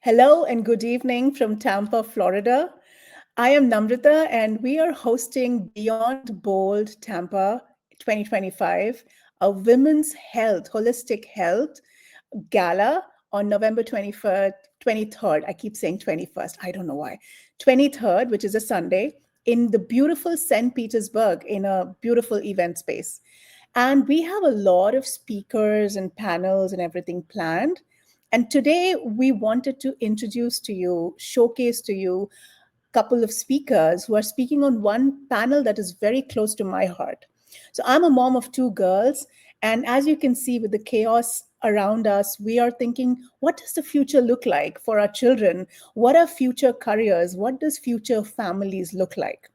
Hello and good evening from Tampa, Florida. I am Namrita, and we are hosting Beyond Bold Tampa 2025, a women's health, holistic health gala on November 21st, 23rd. I keep saying 21st. I don't know why. 23rd, which is a Sunday, in the beautiful St. Petersburg in a beautiful event space. And we have a lot of speakers and panels and everything planned. And today we wanted to introduce to you, showcase to you a couple of speakers who are speaking on one panel that is very close to my heart. So I'm a mom of two girls. And as you can see with the chaos around us, we are thinking, what does the future look like for our children? What are future careers? What does future families look like?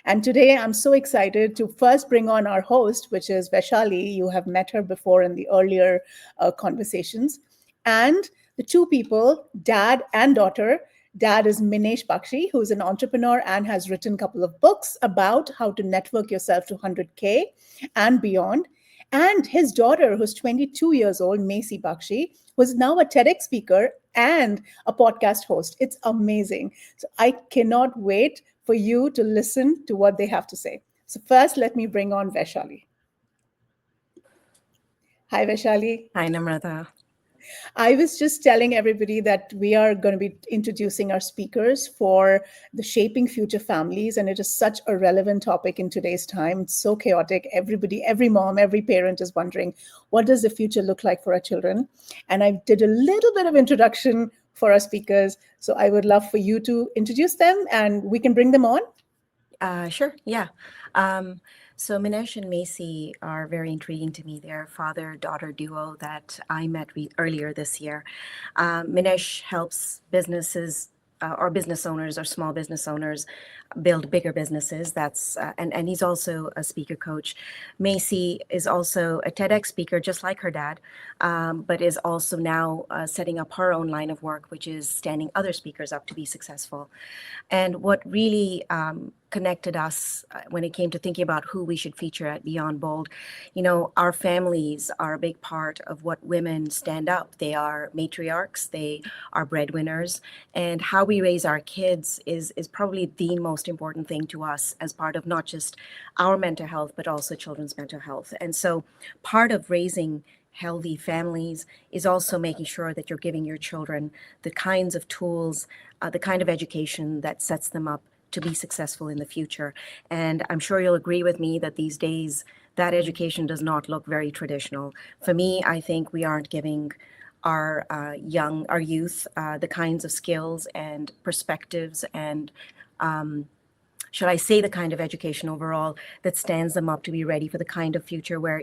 And today I'm so excited to first bring on our host, which is Vaishali. You have met her before in the earlier conversations. And the two people, dad and daughter. Dad is Minesh Baxi, who's an entrepreneur and has written a couple of books about how to network yourself to 100K and beyond. And his daughter, who's 22 years old, Macy Baxi, was now a TEDx speaker and a podcast host. It's amazing. So I cannot wait for you to listen to what they have to say. So first, let me bring on Vaishali. Hi, Vaishali. Hi, Namrata. I was just telling everybody that we are going to be introducing our speakers for the Shaping Future Families, and it is such a relevant topic in today's time. It's so chaotic. Everybody, every mom, every parent is wondering, what does the future look like for our children? And I did a little bit of introduction for our speakers. So I would love for you to introduce them and we can bring them on. Sure, yeah. Um, so Minesh and Macy are very intriguing to me. They're father-daughter duo that I met earlier this year. Minesh helps businesses or business owners or small business owners build bigger businesses. And he's also a speaker coach. Macy is also a TEDx speaker, just like her dad, but is also now setting up her own line of work, which is standing other speakers up to be successful. And what really connected us when it came to thinking about who we should feature at Beyond Bold, our families are a big part of what women stand up. They are matriarchs, they are breadwinners, and how we raise our kids is probably the most important thing to us as part of not just our mental health, but also children's mental health. And so part of raising healthy families is also making sure that you're giving your children the kinds of tools, the kind of education that sets them up to be successful in the future. And I'm sure you'll agree with me that these days that education does not look very traditional. For me, I think we aren't giving our our youth, the kinds of skills and perspectives and should I say the kind of education overall that stands them up to be ready for the kind of future where,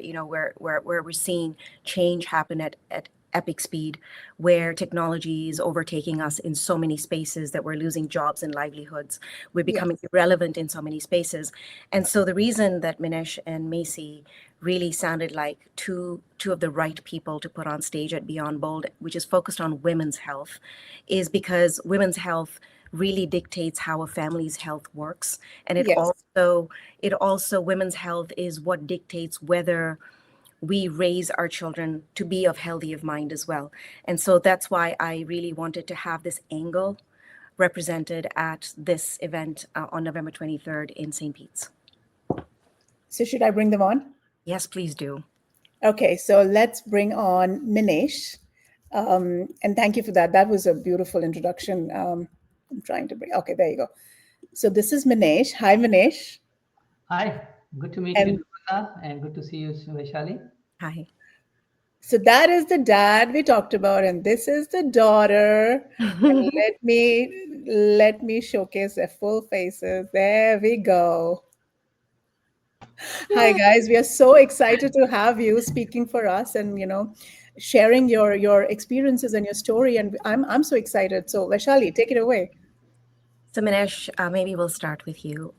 where we're seeing change happen at epic speed, where technology is overtaking us in so many spaces that we're losing jobs and livelihoods. We're becoming irrelevant in so many spaces. And so the reason that Minesh and Macy really sounded like two of the right people to put on stage at Beyond Bold, which is focused on women's health, is because women's health really dictates how a family's health works. And Yes. it also women's health is what dictates whether we raise our children to be of healthy of mind as well. And so that's why I really wanted to have this angle represented at this event on November 23rd in St. Pete's. So should I bring them on? Yes, please do. Okay, so let's bring on Minesh. And thank you for that. That was a beautiful introduction. I'm trying to bring, okay, there you go. So this is Minesh. Hi, Minesh. Hi, good to meet you, And Namrata, and good to see you, Vaishali. Hi. so that is the dad we talked about, and this is the daughter. And let me showcase their full faces. There we go. Hi guys, we are so excited to have you speaking for us and sharing your experiences and your story. And I'm so excited. So Vaishali, take it away. So, Minesh, maybe we'll start with you.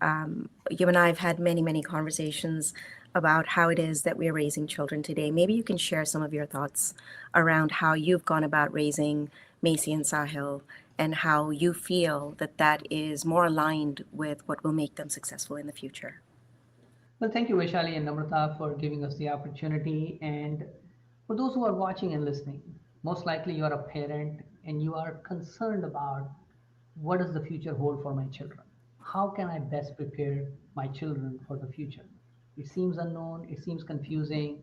You and I have had many, many conversations about how it is that we're raising children today. Maybe you can share some of your thoughts around how you've gone about raising Macy and Sahil and how you feel that that is more aligned with what will make them successful in the future. Well, thank you, Vaishali and Namrata, for giving us the opportunity. And for those who are watching and listening, most likely you are a parent and you are concerned about what does the future hold for my children? How can I best prepare my children for the future? It seems unknown, it seems confusing.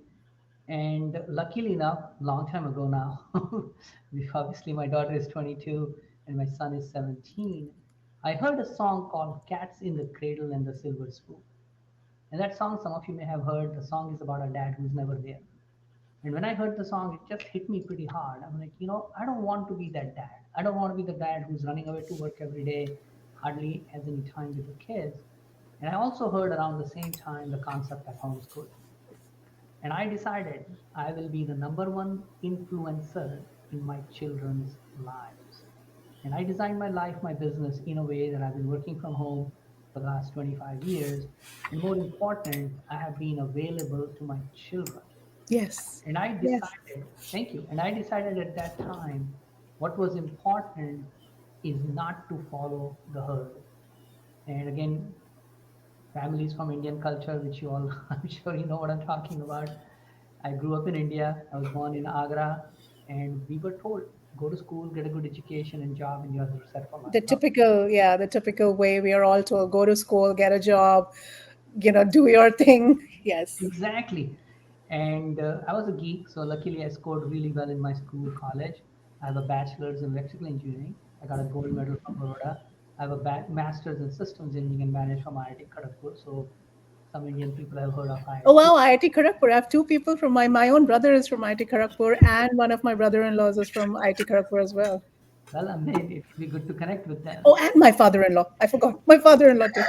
And luckily enough, long time ago now, obviously my daughter is 22 and my son is 17. I heard a song called Cats in the Cradle and the Silver Spoon. And that song, some of you may have heard, the song is about a dad who's never there. And when I heard the song, it just hit me pretty hard. I'm like, I don't want to be that dad. I don't want to be the dad who's running away to work every day, hardly has any time with the kids. And I also heard around the same time the concept of homeschooling. And I decided I will be the number one influencer in my children's lives. And I designed my life, my business in a way that I've been working from home for the last 25 years. And more important, I have been available to my children. Yes. And I Yes. decided, thank you. And I decided at that time what was important is not to follow the herd. And again, families from Indian culture, which you all, I'm sure you know what I'm talking about. I grew up in India. I was born in Agra, and we were told go to school, get a good education and job, and you're set for life. The typical, yeah, the typical way we are all told, go to school, get a job, do your thing. Yes. Exactly. And I was a geek, so luckily I scored really well in my school, college. I have a bachelor's in electrical engineering. I got a gold medal from Baroda. I have a master's in systems engineering and managed from IIT Kharagpur. So some Indian people have heard of Oh IIT. wow, IIT Kharagpur. I have two people from my own brother is from IIT Kharagpur, and one of my brother-in-laws is from IIT Kharagpur as well. Well, I mean, it would be good to connect with Oh, them. and my father-in-law. I forgot my father-in-law too.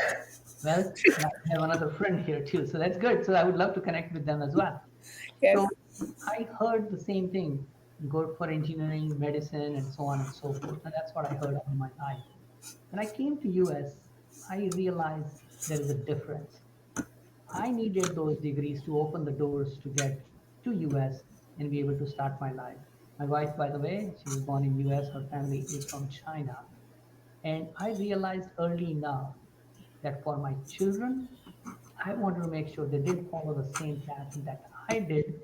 Well, now I have another friend here too, so that's good. So I would love to connect with them as well. Yes. So I heard the same thing, go for engineering, medicine, and so on and so forth. And that's what I heard all my life. When I came to US, I realized there is a difference. I needed those degrees to open the doors to get to US and be able to start my life. My wife, by the way, she was born in US. Her family is from China. And I realized early enough that for my children, I wanted to make sure they didn't follow the same path that I did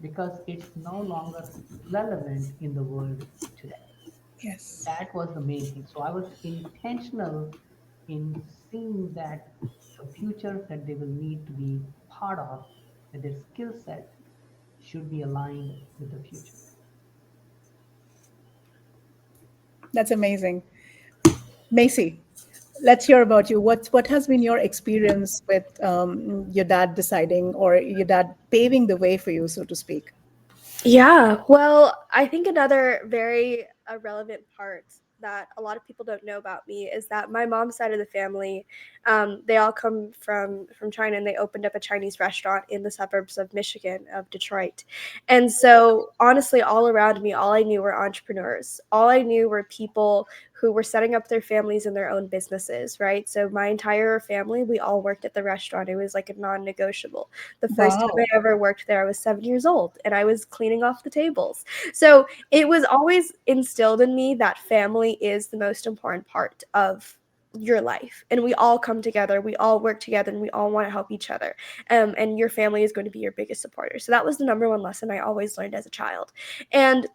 because it's no longer relevant in the world today. Yes. That was the main thing. So I was intentional in seeing that the future that they will need to be part of, that their skill set should be aligned with the future. That's amazing. Macy, let's hear about you. What has been your experience with your dad deciding or your dad paving the way for you, so to speak? Yeah, well, I think another very relevant part that a lot of people don't know about me is that my mom's side of the family, they all come from China, and they opened up a Chinese restaurant in the suburbs of Michigan, of Detroit. And so, honestly, all around me, all I knew were entrepreneurs. All I knew were people who were setting up their families and their own businesses, right? So my entire family, we all worked at the restaurant. It was like a non-negotiable. The first time Wow. I ever worked there, I was 7 years old and I was cleaning off the tables. So it was always instilled in me that family is the most important part of your life, and we all come together, we all work together, and we all want to help each other, and your family is going to be your biggest supporter. So that was the number one lesson I always learned as a child. And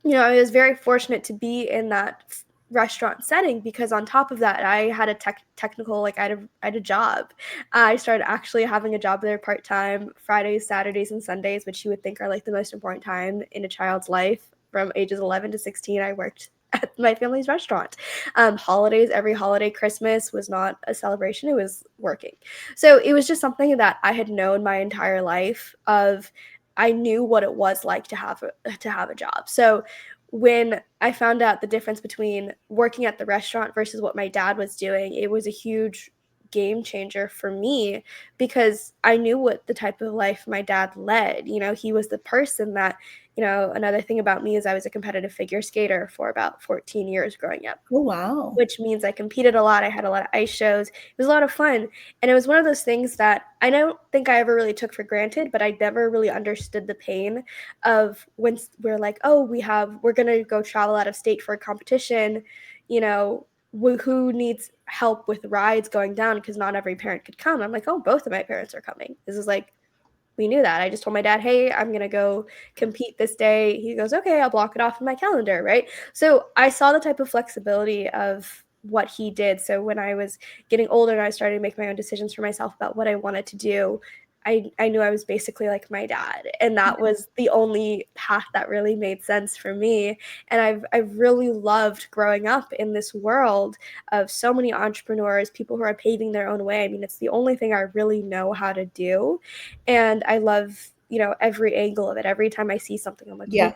I was very fortunate to be in that restaurant setting, because on top of that, I had a technical, like I had a job. I started actually having a job there part-time, Fridays, Saturdays, and Sundays, which you would think are like the most important time in a child's life. From ages 11 to 16, I worked at my family's restaurant. Holidays, every holiday, Christmas was not a celebration, it was working. So it was just something that I had known my entire life of. I knew what it was like to have a job. So when I found out the difference between working at the restaurant versus what my dad was doing, it was a huge game changer for me, because I knew what the type of life my dad led. He was the person that, another thing about me is I was a competitive figure skater for about 14 years growing up, Oh wow. which means I competed a lot. I had a lot of ice shows. It was a lot of fun. And it was one of those things that I don't think I ever really took for granted, but I never really understood the pain of when we're like, oh, we're going to go travel out of state for a competition, who needs help with rides going down, because not every parent could come. I'm like, oh, both of my parents are coming. This is like we knew that. I just told my dad, hey, I'm going to go compete this day. He goes, okay, I'll block it off in my calendar, right? So I saw the type of flexibility of what he did. So when I was getting older and I started to make my own decisions for myself about what I wanted to do, I knew I was basically like my dad. And that was the only path that really made sense for me. And I've really loved growing up in this world of so many entrepreneurs, people who are paving their own way. I mean, it's the only thing I really know how to do. And I love, every angle of it. Every time I see something, I'm like, Yeah.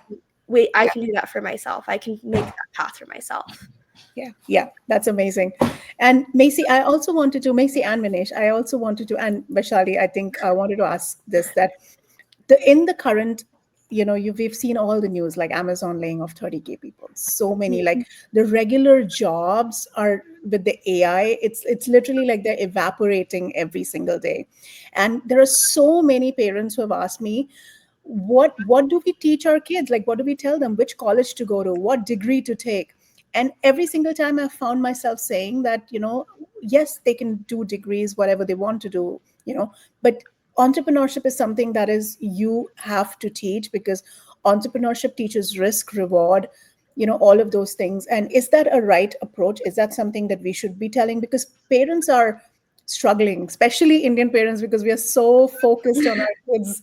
wait, I can do that for myself. I can make that path for myself. Yeah, yeah, that's amazing. And Macy, I also wanted to, Macy and Manish, I also wanted to, and Vaishali, I think I wanted to ask this, that in the current, we've seen all the news, like Amazon laying off 30K people, so many, like the regular jobs are with the AI, it's literally like they're evaporating every single day. And there are so many parents who have asked me, what do we teach our kids, like what do we tell them, which college to go to, what degree to take? And every single time I've found myself saying that, yes, they can do degrees, whatever they want to do, but entrepreneurship is something that is you have to teach, because entrepreneurship teaches risk, reward, all of those things. And is that a right approach? Is that something that we should be telling? Because parents are struggling, especially Indian parents, because we are so focused on our kids,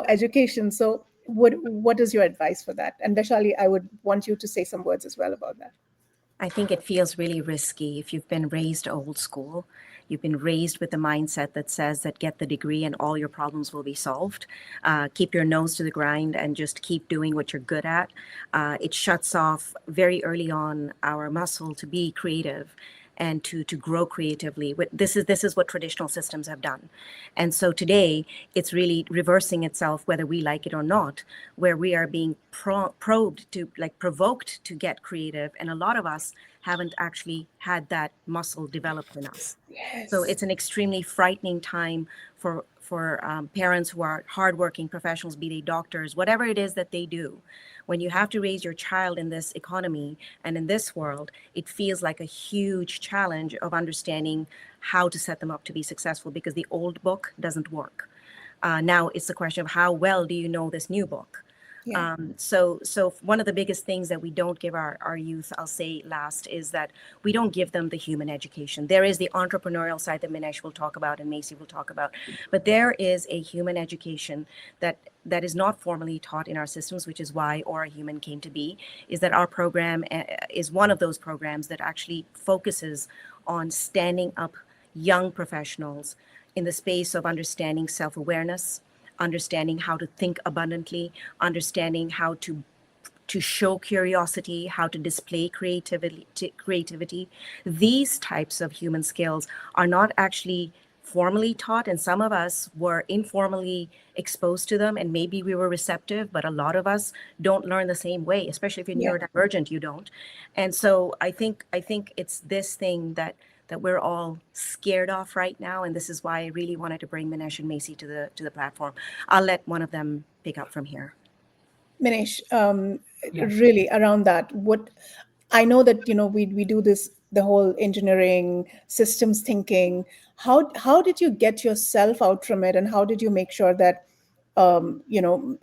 education. So what is your advice for that? And Vaishali, I would want you to say some words as well about that. I think it feels really risky if you've been raised old school. You've been raised with the mindset that says that get the degree and all your problems will be solved. Keep your nose to the grind and just keep doing what you're good at. It shuts off very early on our muscle to be creative and to grow creatively. This is what traditional systems have done. And so today it's really reversing itself, whether we like it or not, where we are being probed to, like, provoked to get creative. And a lot of us haven't actually had that muscle developed in us. So Yes. it's an extremely frightening time for parents who are hardworking professionals, be they doctors, whatever it is that they do. When you have to raise your child in this economy and in this world, it feels like a huge challenge of understanding how to set them up to be successful, because the old book doesn't work. Now it's a question of how well do you know this new book. Yeah. So one of the biggest things that we don't give our youth, I'll say last, is that we don't give them the human education. There is the entrepreneurial side that Minesh will talk about and Macy will talk about, but there is a human education that is not formally taught in our systems, which is why Aura Human came to be. Is that our program is one of those programs that actually focuses on standing up young professionals in the space of understanding self-awareness, understanding how to think abundantly, understanding how to show curiosity, how to display creativity. These types of human skills are not actually formally taught, and some of us were informally exposed to them, and maybe we were receptive, but a lot of us don't learn the same way, especially if you're Yeah. neurodivergent, you don't. And so I think it's this thing that we're all scared of right now, and this is why I really wanted to bring Minesh and Macy to the platform. I'll let one of them pick up from here. Manish, Yeah. really around that, what I know that we do this, the whole engineering systems thinking. How did you get yourself out from it, and how did you make sure that um, you know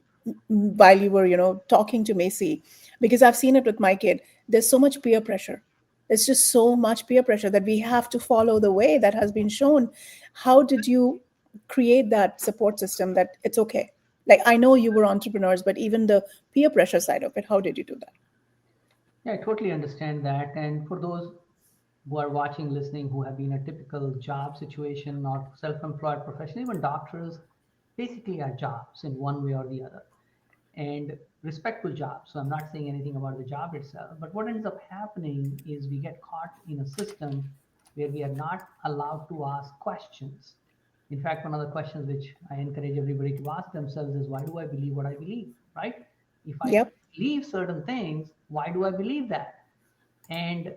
while you were talking to Macy, because I've seen it with my kid. There's so much peer pressure. There's just so much peer pressure that we have to follow the way that has been shown. How did you create that support system that it's okay? Like, I know you were entrepreneurs, but even the peer pressure side of it, how did you do that? Yeah, I totally understand that. And for those who are watching, listening, who have been a typical job situation or self-employed professional, even doctors, basically are jobs in one way or the other, and respectful jobs. So I'm not saying anything about the job itself, but what ends up happening is we get caught in a system where we are not allowed to ask questions. In fact, one of the questions which I encourage everybody to ask themselves is, why do I believe what I believe, right? If I Yep. believe certain things, why do I believe that? And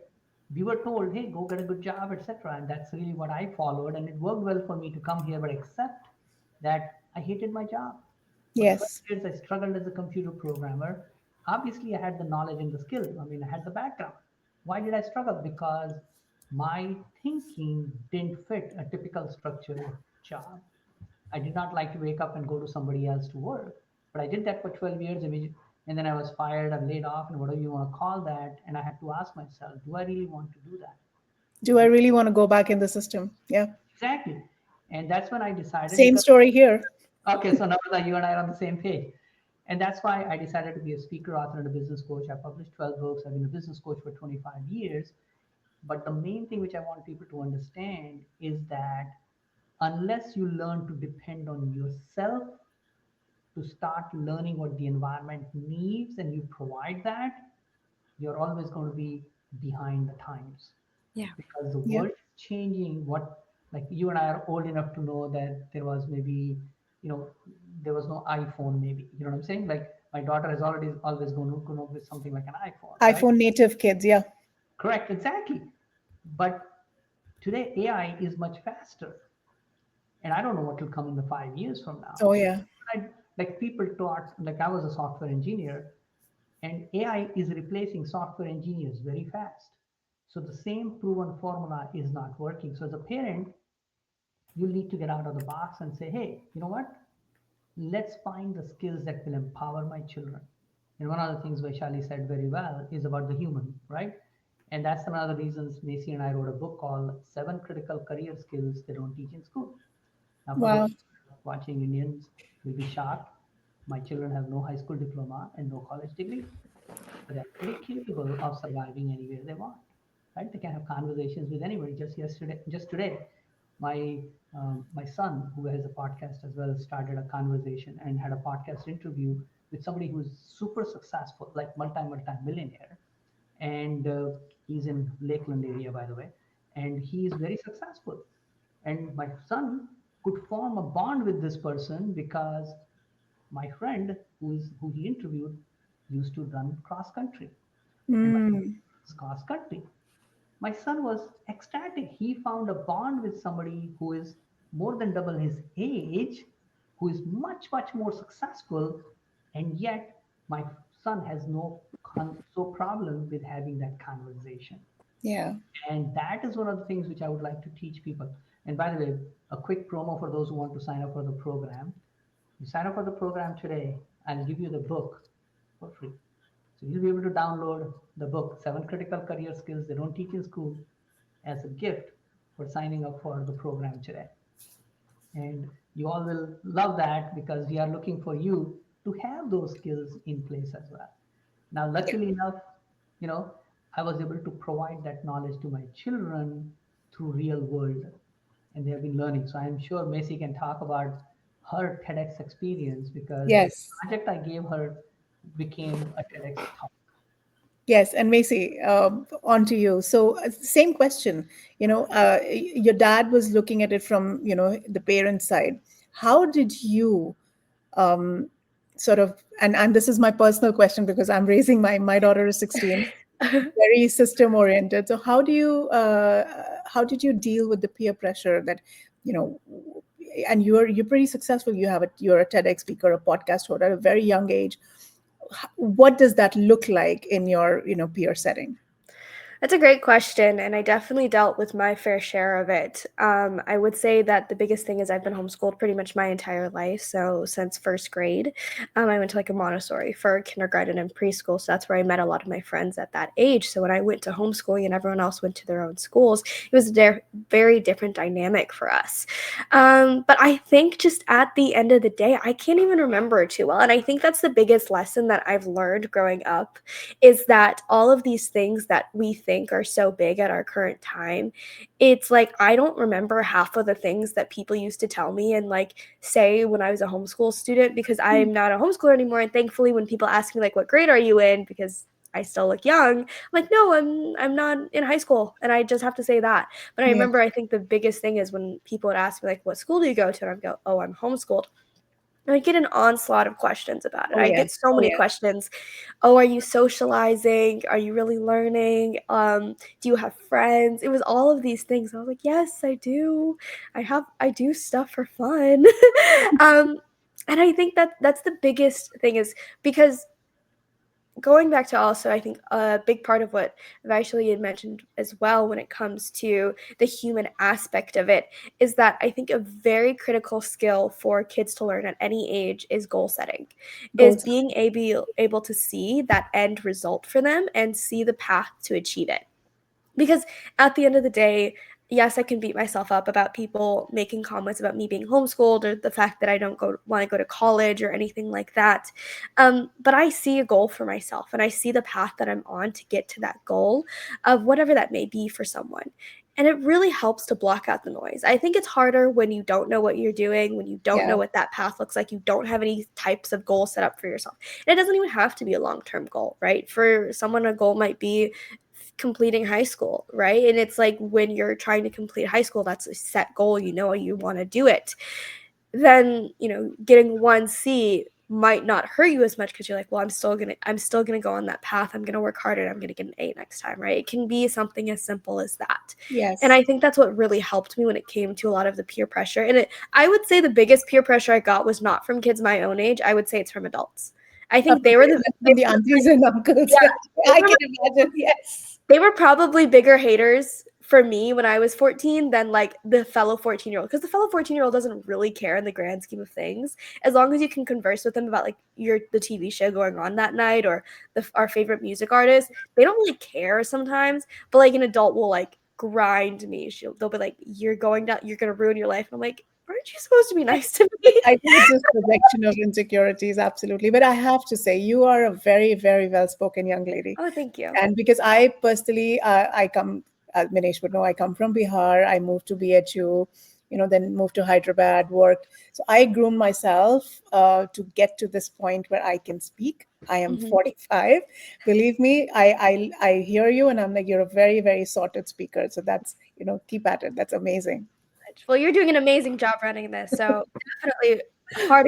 we were told, hey, go get a good job, etc. And that's really what I followed, and it worked well for me to come here, but except that I hated my job. For 12 Yes. years, I struggled as a computer programmer. Obviously, I had the knowledge and the skill. I mean, I had the background. Why did I struggle? Because my thinking didn't fit a typical structured job. I did not like to wake up and go to somebody else to work. But I did that for 12 years, and then I was fired or laid off, and whatever you want to call that. And I had to ask myself, do I really want to do that? Do I really want to go back in the system? Yeah. Exactly. And that's when I decided, Same because, story here. okay, so now that you and I are on the same page. And that's why I decided to be a speaker, author, and a business coach. I published 12 books. I've been a business coach for 25 years. But the main thing which I want people to understand is that unless you learn to depend on yourself, to start learning what the environment needs, and you provide that, you're always going to be behind the times, Yeah. because the Yeah. world is changing. What, like, you and I are old enough to know that there was maybe, you know, there was no iPhone, maybe, you know what I'm saying? Like, my daughter has already always grown up with something like an iPhone, right? iPhone native kids. Yeah. Correct, exactly. But today AI is much faster, and I don't know what will come in the 5 years from now. Oh, yeah. I, like, people taught, like, I was a software engineer, and AI is replacing software engineers very fast. So the same proven formula is not working. So as a parent, you need to get out of the box and say, hey, you know what? Let's find the skills that will empower my children. And one of the things Vaishali said very well is about the human, right? And that's another reasons Macy and I wrote a book called Seven Critical Career Skills They Don't Teach in School. Now, for Wow. those watching, Indians will be shocked. My children have no high school diploma and no college degree, but they're pretty capable of surviving anywhere they want, right? They can have conversations with anybody. Just today, my my son, who has a podcast as well, started a conversation and had a podcast interview with somebody who's super successful, like multi millionaire, and he's in Lakeland area, by the way, and he is very successful. And my son could form a bond with this person because my friend, who he interviewed, used to run cross country, and when he Mm. runs cross country, my son was ecstatic. He found a bond with somebody who is more than double his age, who is much more successful, and yet my son has no problem with having that conversation. Yeah. And that is one of the things which I would like to teach people. And by the way, a quick promo for those who want to sign up for the program. You sign up for the program today, I'll give you the book for free. So you'll be able to download the book, Seven Critical Career Skills They Don't Teach in School, as a gift for signing up for the program today. And you all will love that, because we are looking for you to have those skills in place as well. Now, Yeah. luckily enough, you know, I was able to provide that knowledge to my children through real world, and they have been learning. So I'm sure Macy can talk about her TEDx experience, because the Yes. project I gave her became a TEDx talk. Yes, and Macy, on to you. So, same question. Your dad was looking at it from the parent side. How did you um, sort of? And this is my personal question because I'm raising my daughter is 16, very system oriented. So, how did you deal with the peer pressure that you know? And you're pretty successful. You're a TEDx speaker, a podcast holder at a very young age. What does that look like in your peer setting? That's a great question, and I definitely dealt with my fair share of it. I would say that the biggest thing is I've been homeschooled pretty much my entire life. So since first grade, I went to like a Montessori for kindergarten and preschool. So that's where I met a lot of my friends at that age. So when I went to homeschooling and everyone else went to their own schools, it was a very different dynamic for us. But I think just at the end of the day, I can't even remember it too well. And I think that's the biggest lesson that I've learned growing up, is that all of these things that we think are so big at our current time, it's like I don't remember half of the things that people used to tell me and like say when I was a homeschool student, because I'm not a homeschooler anymore. And thankfully, when people ask me like, what grade are you in, because I still look young, I'm like, no, I'm not in high school, and I just have to say that. But I Yeah. remember, I think the biggest thing is when people would ask me like, what school do you go to, and I'd go, oh, I'm homeschooled. I get an onslaught of questions about it. Oh I yeah. get so Oh many yeah. questions. Oh, are you socializing? Are you really learning? Do you have friends? It was all of these things. I was like, yes, I do. I do stuff for fun. um, and I think that that's the biggest thing, is because going back to also, I think a big part of what Vaishali had mentioned as well when it comes to the human aspect of it is that I think a very critical skill for kids to learn at any age is goal setting, is Goals. being able to see that end result for them and see the path to achieve it. Because at the end of the day, yes, I can beat myself up about people making comments about me being homeschooled or the fact that I don't want to go to college or anything like that. But I see a goal for myself and I see the path that I'm on to get to that goal of whatever that may be for someone. And it really helps to block out the noise. I think it's harder when you don't know what you're doing, when you don't know Yeah. what that path looks like, you don't have any types of goals set up for yourself. And it doesn't even have to be a long term goal, right? For someone, a goal might be completing high school, right? And it's like when you're trying to complete high school, that's a set goal, you know, you want to do it. Then, you know, getting 1C might not hurt you as much because you're like, well, I'm still gonna go on that path. I'm gonna work harder and I'm gonna get an A next time, right? It can be something as simple as that. And Yes. I think that's what really helped me when it came to a lot of the peer pressure. And I would say the biggest peer pressure I got was not from kids my own age. I would say it's from adults. I think they were the That's from the aunties and uncles. yeah, Yeah, they I were can imagine. Yes. they were probably bigger haters for me when I was 14 than like the fellow 14-year-old, because the fellow 14-year-old doesn't really care in the grand scheme of things. As long as you can converse with them about like the TV show going on that night or our favorite music artist, they don't really care sometimes. But like an adult will like grind me. They'll be like, you're gonna ruin your life. And I'm like, aren't you supposed to be nice to me? I think it's just projection of insecurities, absolutely. But I have to say, you are a very, very well-spoken young lady. Oh, thank you. And because I personally, I come, as Minesh would know, I come from Bihar. I moved to BHU, then moved to Hyderabad, worked. So I groomed myself to get to this point where I can speak. I am Mhm. 45. Believe me, I hear you, and I'm like, you're a very, very sorted speaker. So that's, keep at it. That's amazing. Well, you're doing an amazing job running this, so definitely hard.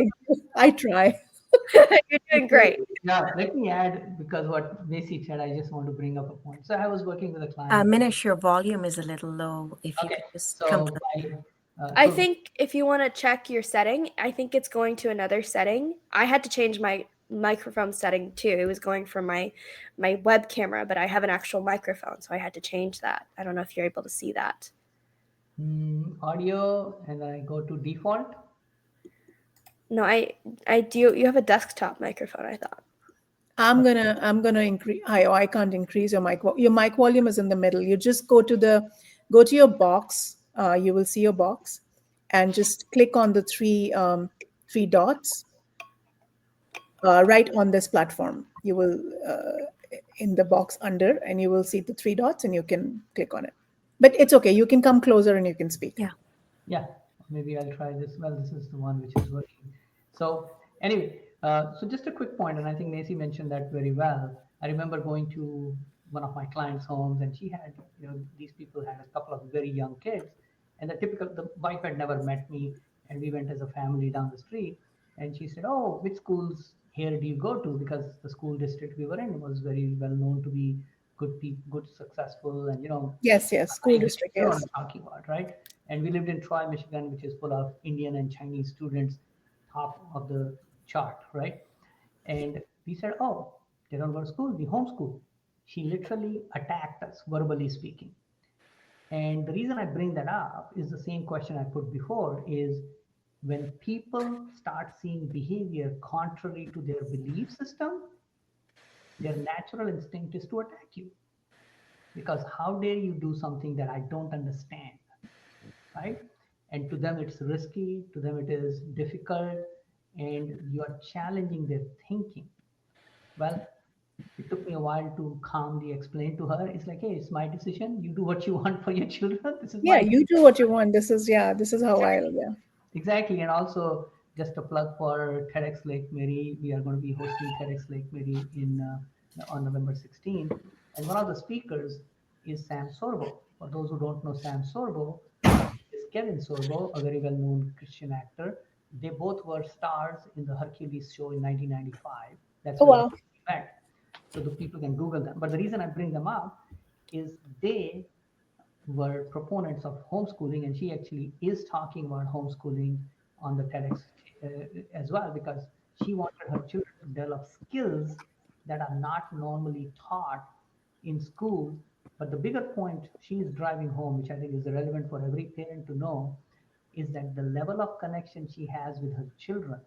I try. You're doing great. Yeah, let me add, because what Macy said, I just want to bring up a point. So I was working with a client. Minish, your volume is a little low. If you Okay, could just come so close. I so think if you want to check your setting, I think it's going to another setting. I had to change my microphone setting too. It was going from my web camera, but I have an actual microphone, so I had to change that. I don't know if you're able to see that. audio, and then I go to default. No, I do. You have a desktop microphone, I thought. I'm gonna increase. I can't increase your mic. Your mic volume is in the middle. You just go to your box. You will see your box, and just click on the three dots right on this platform. You will in the box under, and you will see the three dots, and you can click on it. But it's okay. You can come closer and you can speak. Yeah. Yeah, maybe I'll try this. Well, this is the one which is working. So anyway, so just a quick point, and I think Macy mentioned that very well. I remember going to one of my clients' homes, and she had, these people had a couple of very young kids, and the wife had never met me, and we went as a family down the street, and she said, "Oh, which schools here do you go to?" Because the school district we were in was very well known to be good, successful, and Yes, yes. School district. you know what Yes. I'm talking about, right? And we lived in Troy, Michigan, which is full of Indian and Chinese students, top of the chart, right? And we said, oh, they don't go to school, we homeschool. She literally attacked us, verbally speaking. And the reason I bring that up is the same question I put before, is when people start seeing behavior contrary to their belief system, their natural instinct is to attack you. Because how dare you do something that I don't understand, right? And to them, it's risky, to them, it is difficult, and you are challenging their thinking. Well, it took me a while to calmly explain to her. It's like, hey, it's my decision. You do what you want for your children. This is Yeah. my You do what you want. This is how I'll. Yeah. exactly. And also, just a plug for TEDx Lake Mary. We are going to be hosting TEDx Lake Mary on November 16th. And one of the speakers is Sam Sorbo. For those who don't know Sam Sorbo, is Kevin Sorbo, a very well-known Christian actor. They both were stars in the Hercules show in 1995. That's Oh where they wow. met. So the people can Google them. But the reason I bring them up is they were proponents of homeschooling, and she actually is talking about homeschooling on the TEDx as well, because she wanted her children to develop skills that are not normally taught in schools. But the bigger point she is driving home, which I think is relevant for every parent to know, is that the level of connection she has with her children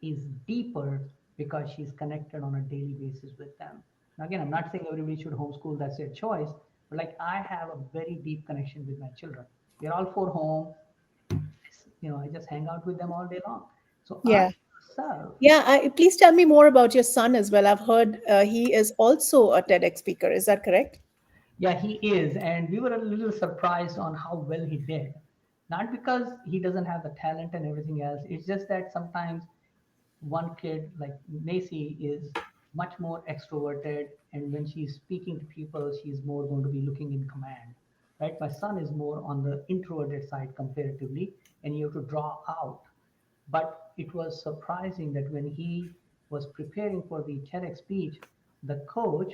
is deeper because she's connected on a daily basis with them. Now, again, I'm not saying everybody should homeschool, that's their choice, but like I have a very deep connection with my children. We're all four home, I just hang out with them all day long. So I Yeah. myself, Yeah. Please tell me more about your son as well. I've heard he is also a TEDx speaker. Is that correct? yeah, he is. And we were a little surprised on how well he did. Not because he doesn't have the talent and everything else. It's just that sometimes one kid like Macy is much more extroverted, and when she's speaking to people, she's more going to be looking in command, right? My son is more on the introverted side comparatively, and you have to draw out. But it was surprising that when he was preparing for the TEDx speech, the coach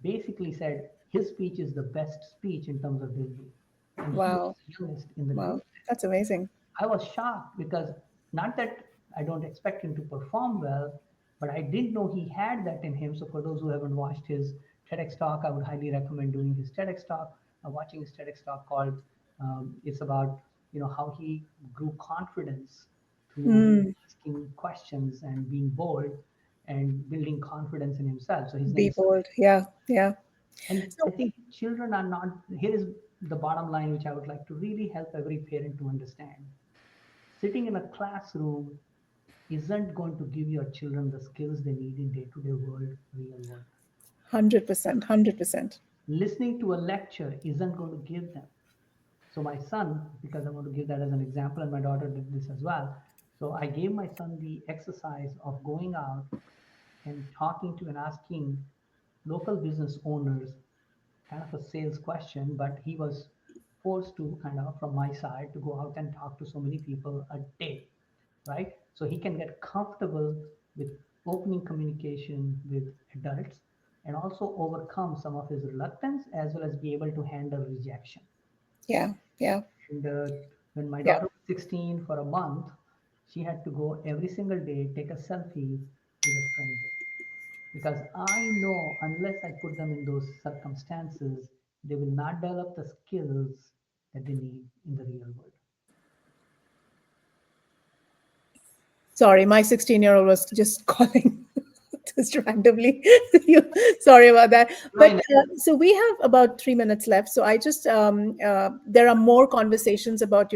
basically said his speech is the best speech in terms of delivery, and he was Wow. the youngest in the Wow. group. That's amazing. I was shocked because not that I don't expect him to perform well, but I didn't know he had that in him. So for those who haven't watched his TEDx talk, I would highly recommend doing his TEDx talk, watching his TEDx talk called it's about how he grew confidence through Mm, asking questions and being bold and building confidence in himself. So his name be is bold. Yeah. Yeah. and I So, think children are not, here is the bottom line, which I would like to really help every parent to understand. Sitting in a classroom isn't going to give your children the skills they need in day-to-day world, real world. 100%. 100%. Listening to a lecture isn't going to give them. So my son, because I want to give that as an example, and my daughter did this as well. So I gave my son the exercise of going out and talking to and asking local business owners kind of a sales question, but he was forced to kind of, from my side, to go out and talk to so many people a day, right? So he can get comfortable with opening communication with adults and also overcome some of his reluctance as well as be able to handle rejection. Yeah. Yeah. And when my Yeah. daughter was 16 for a month, she had to go every single day, take a selfie with a stranger because I know unless I put them in those circumstances, they will not develop the skills that they need in the real world. Sorry, my 16-year-old was just calling just randomly. Sorry about that. But Fine. so we have about 3 minutes left. So I just, there are more conversations about,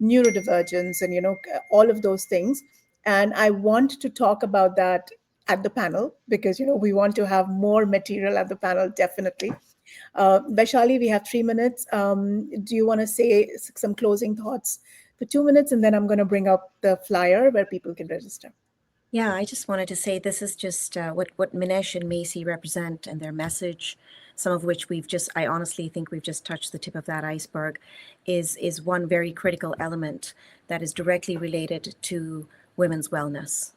neurodivergence and, all of those things. And I want to talk about that at the panel because, we want to have more material at the panel, definitely. Vaishali, we have 3 minutes. Do you want to say some closing thoughts for 2 minutes? And then I'm going to bring up the flyer where people can register. Yeah, I just wanted to say this is just what Minesh and Macy represent and their message, some of which I honestly think we've just touched the tip of that iceberg, is one very critical element that is directly related to women's wellness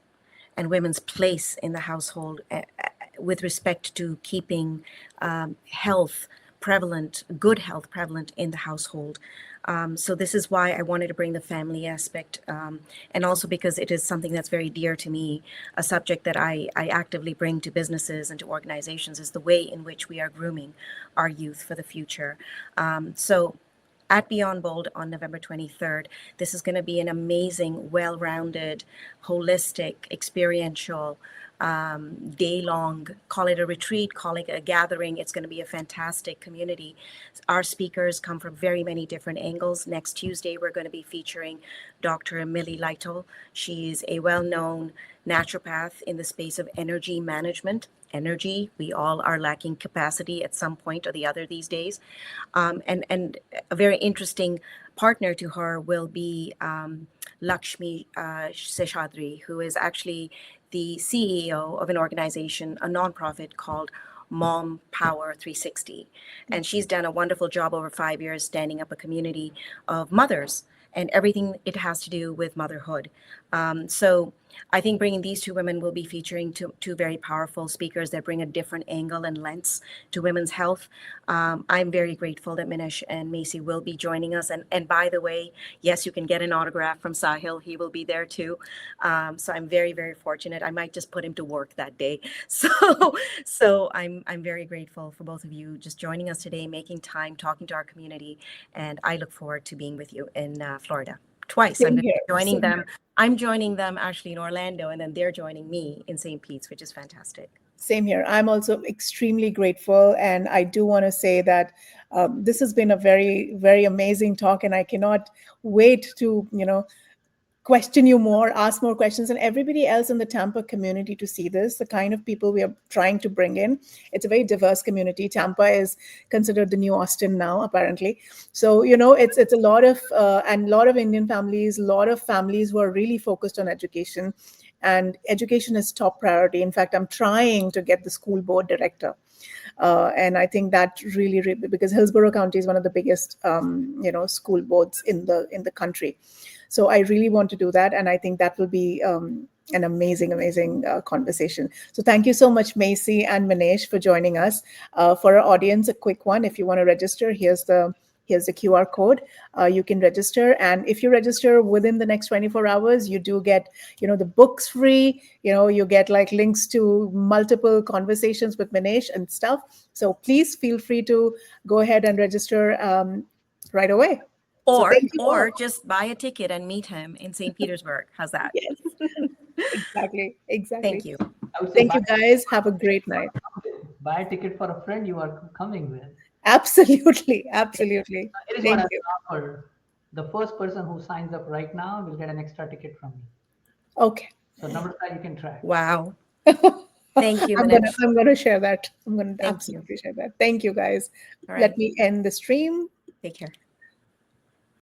and women's place in the household with respect to keeping good health prevalent in the household. So this is why I wanted to bring the family aspect, and also because it is something that's very dear to me, a subject that I actively bring to businesses and to organizations, is the way in which we are grooming our youth for the future. So at BeyondBold on November 23rd. This is going to be an amazing, well-rounded, holistic, experiential, day-long, call it a retreat, call it a gathering. It's going to be a fantastic community. Our speakers come from very many different angles. Next Tuesday, we're going to be featuring Dr. Millie Lytle. She's a well-known naturopath in the space of energy management. Energy, we all are lacking capacity at some point or the other these days. And a very interesting partner to her will be Lakshmi Seshadri, who is actually the CEO of an organization, a nonprofit called Mom Power 360. And she's done a wonderful job over 5 years standing up a community of mothers and everything it has to do with motherhood. So I think bringing these two women will be featuring two very powerful speakers that bring a different angle and lens to women's health. I'm very grateful that Minesh and Macy will be joining us. And by the way, yes, you can get an autograph from Sahil. He will be there too. So I'm very, very fortunate. I might just put him to work that day. So I'm very grateful for both of you just joining us today, making time, talking to our community. And I look forward to being with you in Florida twice. I'm Same going to here. be joining Same them. here. I'm joining them actually in Orlando, and then they're joining me in St. Pete's, which is fantastic. Same here. I'm also extremely grateful. And I do want to say that this has been a very, very amazing talk. And I cannot wait to, question you more, ask more questions, and everybody else in the Tampa community to see this, the kind of people we are trying to bring in. It's a very diverse community. Tampa is considered the new Austin now, apparently. So, it's a lot of, and a lot of Indian families, a lot of families who are really focused on education. And education is top priority. In fact, I'm trying to get the school board director. And I think that really, really, because Hillsborough County is one of the biggest, school boards in the country. So I really want to do that, and I think that will be an amazing, amazing conversation. So thank you so much, Macy and Minesh, for joining us. For our audience, a quick one: if you want to register, here's the QR code. You can register, and if you register within the next 24 hours, you do get, the books free. You get like links to multiple conversations with Minesh and stuff. So please feel free to go ahead and register right away. So Or thank you all. or just buy a ticket and meet him in St. Petersburg. How's that? Yes, exactly, exactly. Thank you. I would say Thank you, guys. Have a great night. buy a ticket for a friend you are coming with. Absolutely, absolutely. It is what Thank I you. offer. The first person who signs up right now will get an extra ticket from me. Okay. So Namrata, you can track. Wow. Thank you, Minesh. I'm gonna share that. I'm gonna Thank you. absolutely share that. Thank you, guys. All Let right. me end the stream. Take care.